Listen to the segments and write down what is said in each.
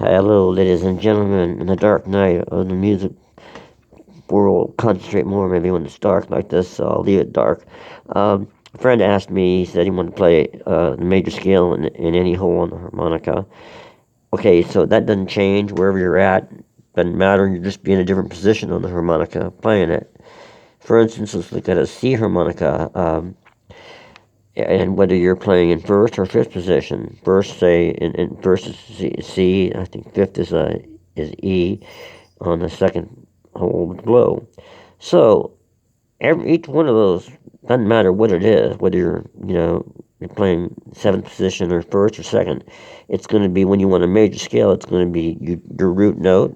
Hello, ladies and gentlemen. In the dark night of the music world, concentrate more maybe when it's dark like this, so I'll leave it dark. A friend asked me, he said he wanted to play the major scale in any hole on the harmonica. Okay, so that doesn't change wherever you're at. Doesn't matter, you're just be in a different position on the harmonica playing it. For instance, let's look at a C harmonica. And whether you're playing in first or fifth position. First, say in first is C. I think fifth is E. On the second hole below. So each one of those doesn't matter what it is, whether you're playing seventh position or first or second. It's going to be when you want a major scale. It's going to be your root note,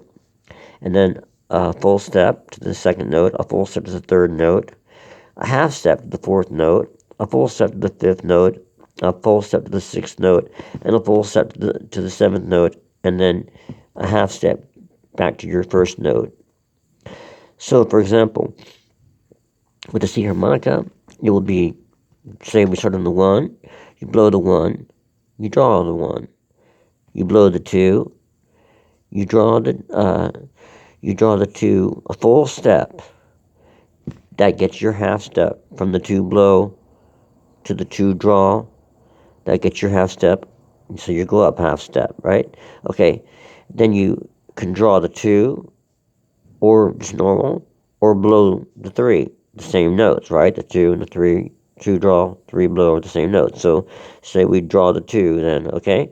and then a full step to the second note, a full step to the third note, a half step to the fourth note, a full step to the fifth note, a full step to the sixth note, and a full step to the seventh note, and then a half step back to your first note. So, for example, with the C harmonica, it will be, say we start on the 1, you blow the 1, you draw the 1, you blow the 2, you draw the 2, a full step. That gets your half step from the 2 blow to the 2 draw. That gets your half step. So you go up half step, right? Okay. Then you can draw the 2, or just normal, or blow the 3, the same notes, right? The 2 and the 3, 2 draw, 3 blow, the same notes. So say we draw the 2 then, okay?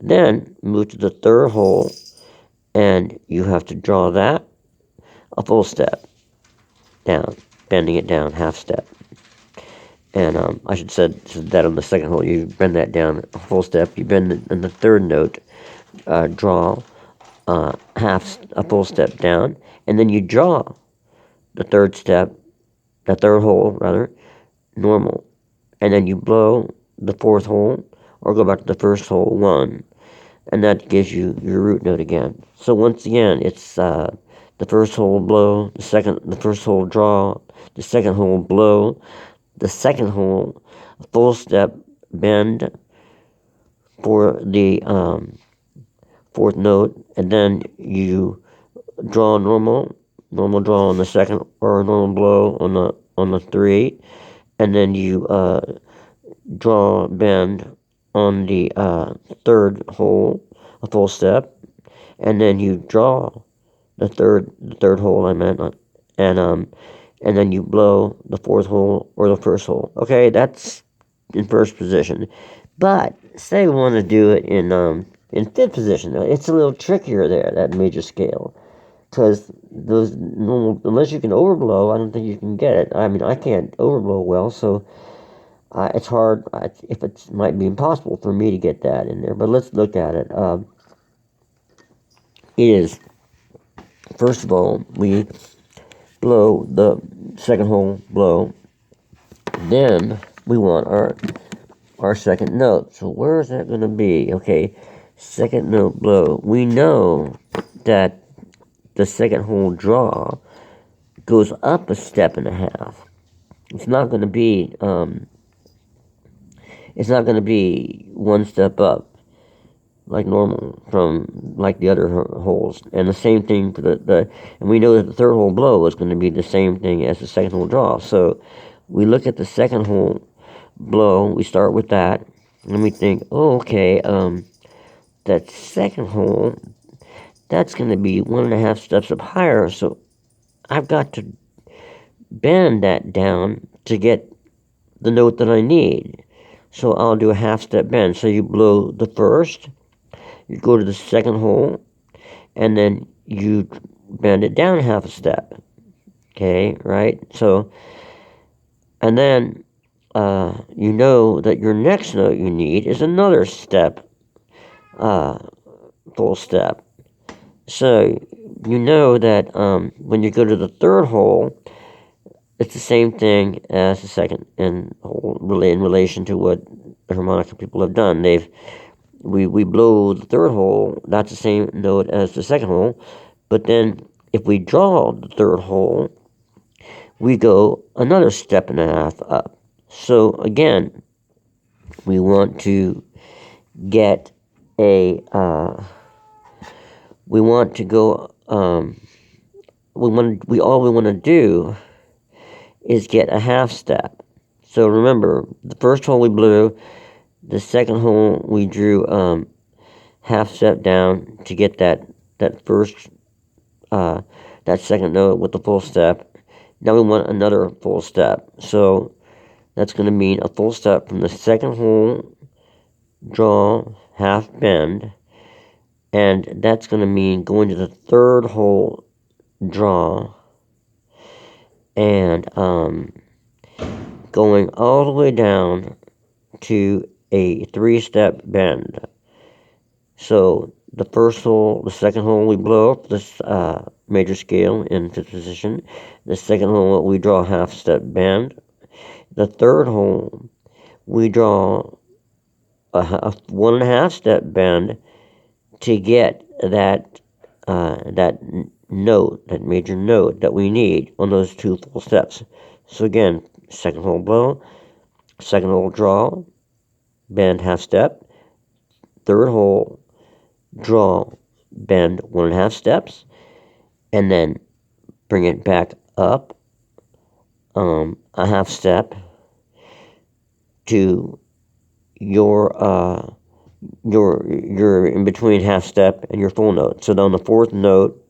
Then move to the third hole, and you have to draw that a full step down, bending it down half step. And I should said that on the second hole, you bend that down a full step. You bend it in the third note, draw a full step down, and then you draw the third hole rather, normal, and then you blow the fourth hole, or go back to the first hole 1, and that gives you your root note again. So once again, it's the first hole blow, the first hole draw, the second hole blow, the second hole full step bend for the fourth note, and then you draw normal draw on the second, or normal blow on the 3, and then you draw bend on the third hole, a full step, and then you draw the third hole I meant, and then you blow the fourth hole or the first hole. Okay, that's in first position. But say we want to do it in fifth position. It's a little trickier there, that major scale, because those normal, unless you can overblow, I don't think you can get it. I mean, I can't overblow well, so it's hard. If it might be impossible for me to get that in there. But let's look at it. It is, first of all, we blow the second hole blow. Then we want our second note. So where is that going to be? Okay, second note blow. We know that the second hole draw goes up a step and a half. It's not going to be one step up like normal from like the other holes. And the same thing for and we know that the third hole blow is going to be the same thing as the second hole draw. So we look at the second hole blow, we start with that, and we think, oh, okay, that second hole, that's going to be 1.5 steps up higher, so I've got to bend that down to get the note that I need. So I'll do a half step bend. So you blow the first, you go to the second hole, and then you bend it down half a step. Okay, right? So, and then you know that your next note you need is another step, full step. So you know that when you go to the third hole, it's the same thing as the second, and really in relation to what the harmonica people have done. We blow the third hole, that's the same note as the second hole, but then if we draw the third hole, we go another step and a half up. So again, we want to get a we want to go, all we want to do is get a half step. So remember, the first hole we blew, the second hole we drew half step down to get that first that second note with the full step. Now we want another full step. So that's going to mean a full step from the second hole, draw, half bend, and that's going to mean going to the third hole, draw, and going all the way down to a 3-step bend. So the first hole, the second hole, we blow up this major scale in 5th position. The second hole, we draw a half-step bend. The third hole, we draw a 1.5-step bend to get that note, that major note that we need on those 2 full steps. So again, second hole blow, second hole draw, bend half step, third hole draw, bend 1.5 steps, and then bring it back up a half step to your in between half step and your full note. So on the fourth note,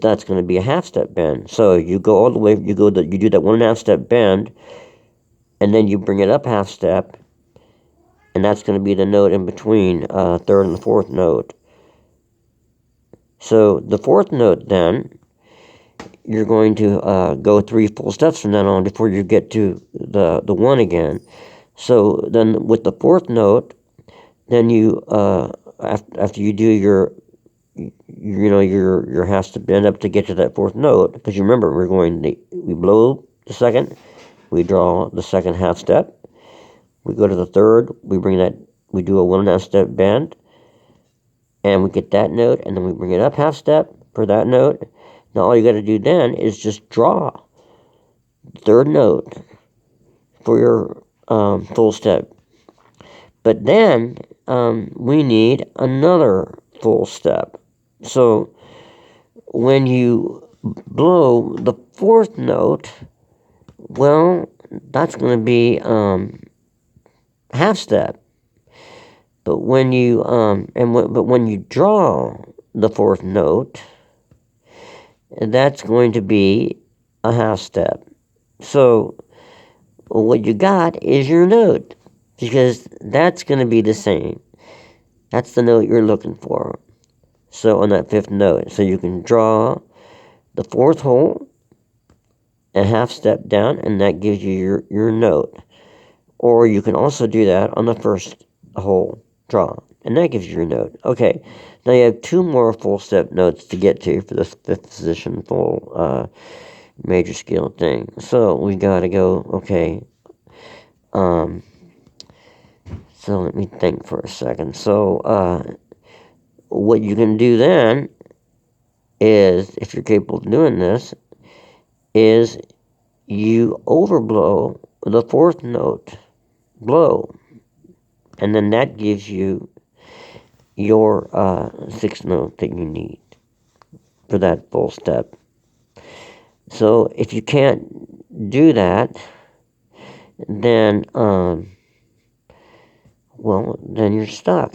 that's going to be a half step bend. So you go all the way, you do that 1.5 step bend, and then you bring it up half step, and that's going to be the note in between third and the fourth note. So the fourth note, then you're going to go 3 full steps from then on before you get to the 1 again. So then with the fourth note, then you after you do your half step bend up to get to that fourth note, because you remember we blow the second, we draw the second half step, we go to the third, we do a 1.5 step bend, and we get that note, and then we bring it up half step for that note. Now all you got to do then is just draw third note for your full step. But then we need another full step. So when you blow the fourth note, well, that's going to be half step. But when you when you draw the fourth note, that's going to be a half step. So what you got is your note, because that's going to be the same. That's the note you're looking for. So on that fifth note, so you can draw the fourth hole, a half step down, and that gives you your note. Or you can also do that on the first hole, draw, and that gives you your note. Okay, now you have 2 more full step notes to get to for this 5th position full major scale thing. So we gotta go, okay, so let me think for a second. So what you can do then is, if you're capable of doing this, is you overblow the fourth note, blow, and then that gives you your 6th note that you need for that full step. So if you can't do that, then well, then you're stuck,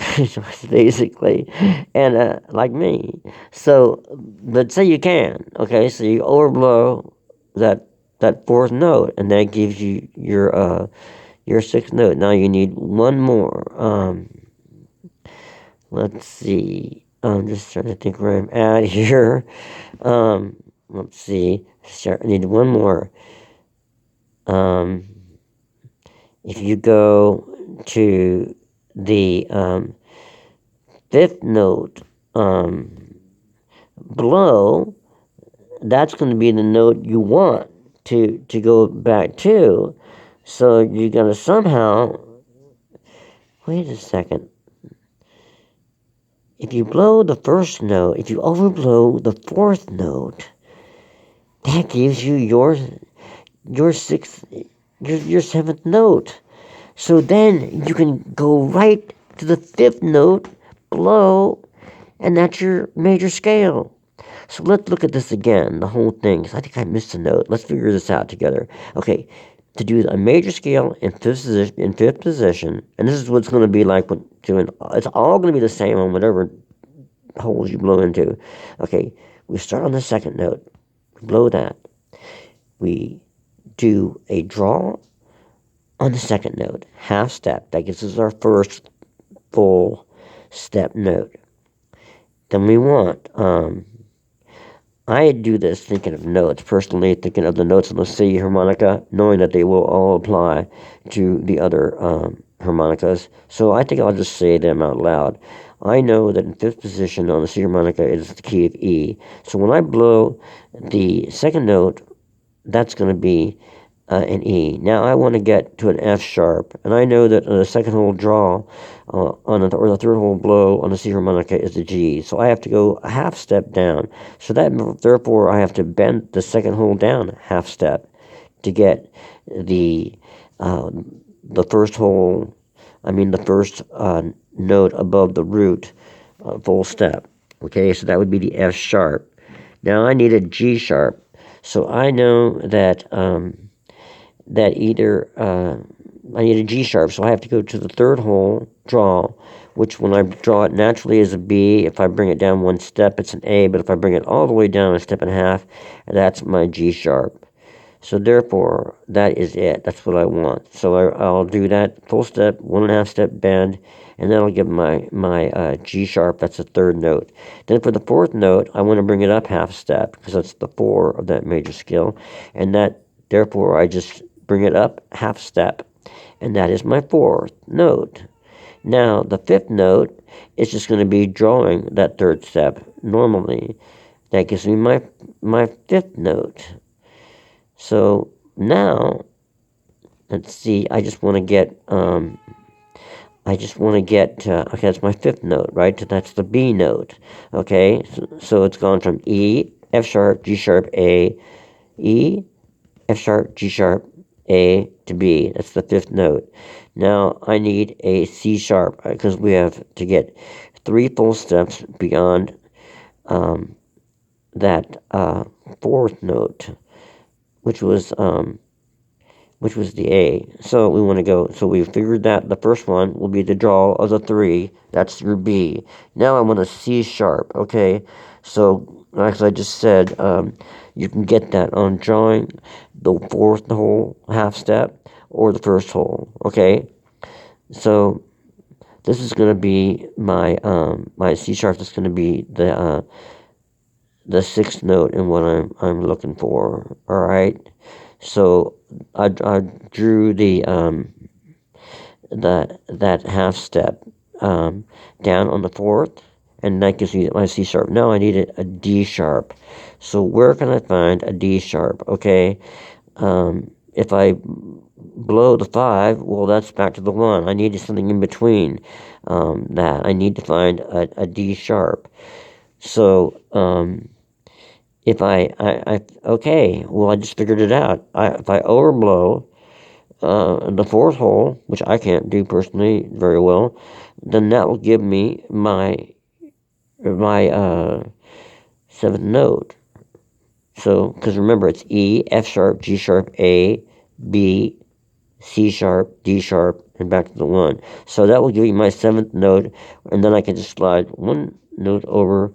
basically, and like me. So, but say you can, okay, so you overblow that fourth note, and that gives you your 6th note. Now you need one more. Let's see. I'm just trying to think where I'm at here. Let's see. I need one more. If you go to the 5th note below, that's going to be the note you want to go back to. So you're going to somehow, wait a second. If you blow the first note, if you overblow the fourth note, that gives you your 6th, your 7th note. So then you can go right to the 5th note, blow, And that's your major scale. So let's look at this again, the whole thing, because I think I missed a note. Let's figure this out together. Okay, to do a major scale in fifth position, and this is what it's going to be like when doing, it's all going to be the same on whatever holes you blow into. Okay, we start on the second note, blow that. We do a draw on the second note, half step. That gives us our first full step note. Then we want, I do this thinking of notes, personally thinking of the notes on the C harmonica, knowing that they will all apply to the other harmonicas. So I think I'll just say them out loud. I know that in fifth position on the C harmonica is the key of E. So when I blow the second note, that's going to be an E. Now I want to get to an F sharp, and I know that the second hole draw or the third hole blow on the C harmonica is the G. So I have to go a half step down. So that therefore I have to bend the second hole down half step to get the first hole. The first note above the root full step. Okay, so that would be the F sharp. Now I need a G sharp. So I know that that either I need a G sharp, so I have to go to the third hole, draw, which when I draw it naturally is a B. If I bring it down one step, it's an A, but if I bring it all the way down a step and a half, that's my G sharp. So therefore, that is it. That's what I want. So I'll do that full step, 1.5 step bend, and that'll give my G sharp. That's the third note. Then for the fourth note, I want to bring it up half step because that's the 4 of that major scale, and that therefore I just bring it up half step, and that is my fourth note. Now the fifth note is just going to be drawing that third step normally. That gives me my fifth note. So now, let's see, I just want to get, okay, that's my fifth note, right? That's the B note, okay? So it's gone from E, F sharp, G sharp, A, E, F sharp, G sharp, A to B. That's the fifth note. Now I need a C sharp because we have to get 3 full steps beyond that fourth note, which was the A. So we want to go, so we figured that the first one will be the draw of the 3. That's your B. Now I want a C sharp, okay? So, as I just said, you can get that on drawing the fourth hole half step or the first hole, okay? So, this is going to be my C sharp. That's going to be the sixth note in what I'm looking for. All right. So I drew that half step down on the fourth, and that gives me my C sharp. Now I need a D sharp. So where can I find a D sharp? Okay. If I blow the 5, well, that's back to the 1. I needed something in between that. I need to find a D sharp. So if okay, well, I just figured it out. If I overblow the fourth hole, which I can't do personally very well, then that will give me my seventh note. So, because remember, it's E, F sharp, G sharp, A, B, C sharp, D sharp, and back to the 1. So that will give me my seventh note, and then I can just slide one note over,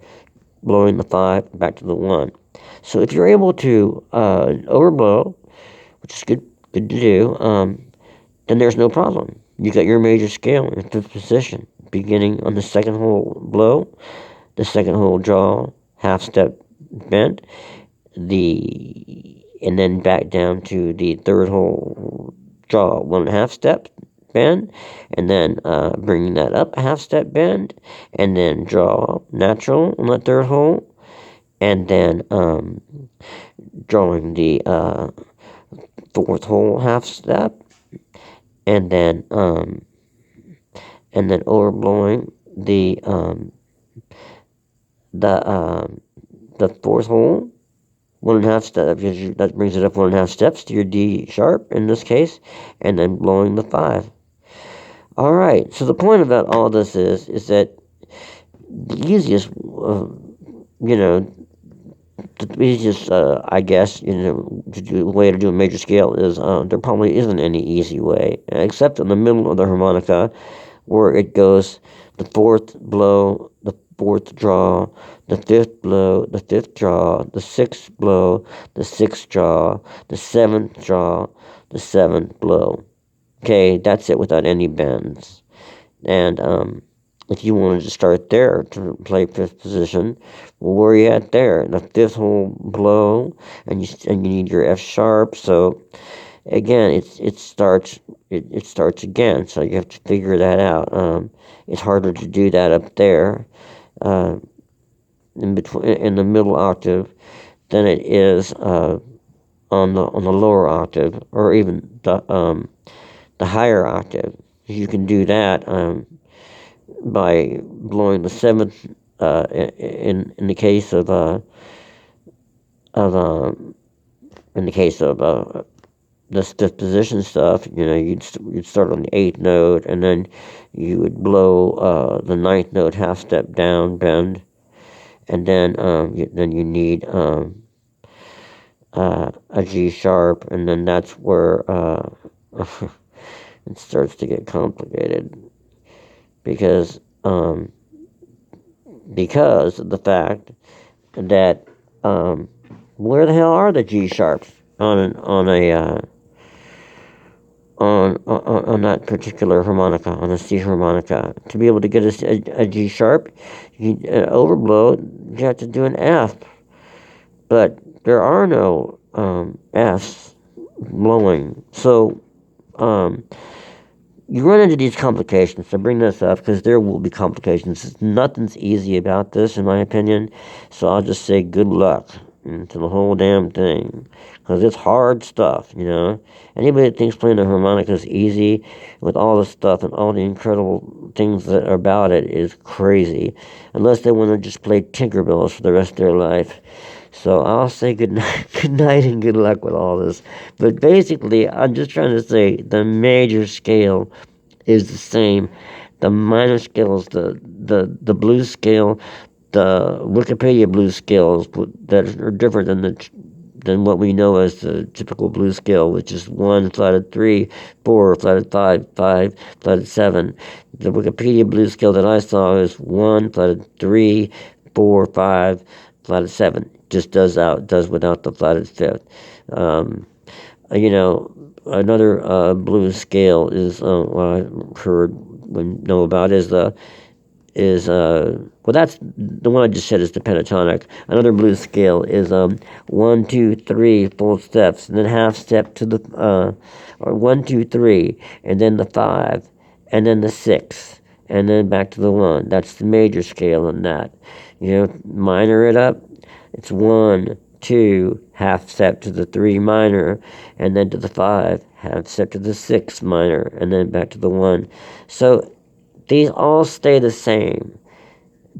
blowing the 5 back to the 1. So if you're able to overblow, which is good to do, then there's no problem. You got your major scale in fifth position, beginning on the second hole blow, the second hole draw, half step bend, and then back down to the third hole draw, 1.5 step bend, and then bringing that up a half step bend, and then draw natural on that third hole, and then drawing the fourth hole half step, and then overblowing the fourth hole 1.5 step, because that brings it up 1.5 steps to your D sharp in this case, and then blowing the 5. All right. So the point about all this is that the easiest, the easiest, I guess, way to do a major scale is there probably isn't any easy way, except in the middle of the harmonica, where it goes the fourth blow, the fourth draw, the fifth blow, the fifth draw, the sixth blow, the sixth draw, the seventh draw, the seventh blow. Okay, that's it without any bends. And if you wanted to start there to play fifth position, well, where are you at there? The fifth whole blow, and you need your F sharp. So again, it starts again. So you have to figure that out. It's harder to do that up there, uh, in the middle octave, than it is on the lower octave, or even the higher octave. You can do that by blowing the seventh, in the case of of in the case of this disposition stuff. You'd start on the eighth note, and then you would blow the ninth note half step down, bend, and then you need a G sharp, and then that's where it starts to get complicated, because of the fact that where the hell are the G sharps on that particular harmonica, on a C harmonica? To be able to get a G sharp, overblow, you have to do an F, but there are no Fs blowing. So you run into these complications. I bring this up because there will be complications. Nothing's easy about this, in my opinion. So I'll just say good luck to the whole damn thing, because it's hard stuff. Anybody that thinks playing the harmonica is easy, with all the stuff and all the incredible things that are about it, is crazy, unless they want to just play Tinkerbells for the rest of their life. So I'll say good night and good luck with all this. But basically, I'm just trying to say the major scale is the same. The minor scales, the blues scale, the Wikipedia blues scales that are different than what we know as the typical blues scale, which is 1 flatted 3, 4 flatted 5, 5 flatted 7. The Wikipedia blues scale that I saw is 1 flatted 3, 4, 5 flatted 7. Just does without the flatted fifth. Another blues scale is what I heard know about is that's the one I just said is the pentatonic. Another blues scale is 1, 2, 3 full steps, and then half step to the or 1, 2, 3, and then the 5, and then the 6, and then back to the 1. That's the major scale in that. Minor it up. It's 1, 2, half step to the 3 minor, and then to the 5, half step to the 6 minor, and then back to the 1. So these all stay the same,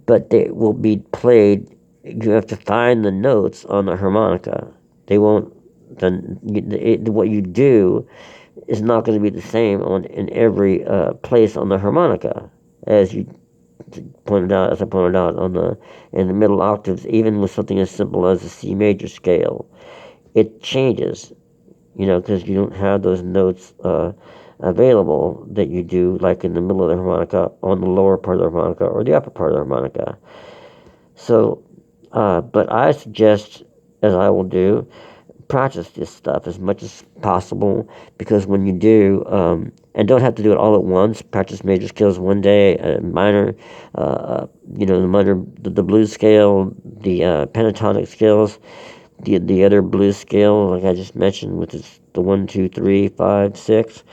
but they will be played. You have to find the notes on the harmonica. They won't. What you do is not going to be the same in every place on the harmonica, as I pointed out in the middle octaves. Even with something as simple as a C major scale, it changes. Because you don't have those notes available that you do, like in the middle of the harmonica, on the lower part of the harmonica, or the upper part of the harmonica. So, but I suggest, as I will do, practice this stuff as much as possible, because when you do, and don't have to do it all at once, practice major scales one day, minor, the minor, the blues scale, the pentatonic scales, the other blues scale, like I just mentioned, which is the 1, 2, 3, 5, 6.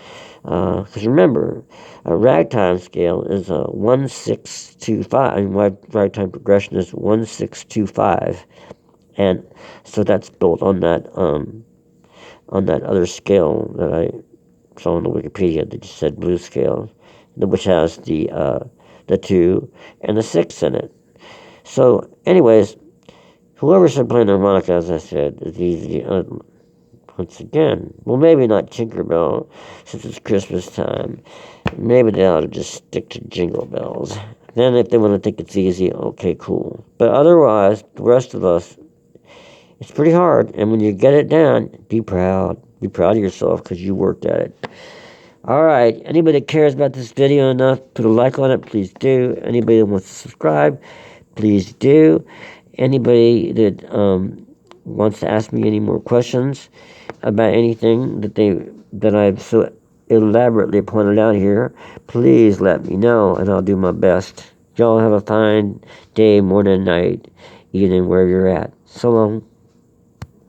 Because remember, a ragtime scale is a 1, 6, 2, 5. I mean, ragtime progression is 1, 6, 2, 5, and so that's built on that other scale that I saw on the Wikipedia that just said blues scale, which has the 2 and the 6 in it. So, anyways. Whoever should play the harmonica, as I said, is easy. Once again, well, maybe not Tinkerbell, since it's Christmas time. Maybe they ought to just stick to Jingle Bells. Then if they want to think it's easy, okay, cool. But otherwise, the rest of us, it's pretty hard. And when you get it done, be proud. Be proud of yourself because you worked at it. Alright, anybody that cares about this video enough, put a like on it, please do. Anybody that wants to subscribe, please do. Anybody that wants to ask me any more questions about anything that I've so elaborately pointed out here, please let me know and I'll do my best. Y'all have a fine day, morning, night, evening, wherever you're at. So long.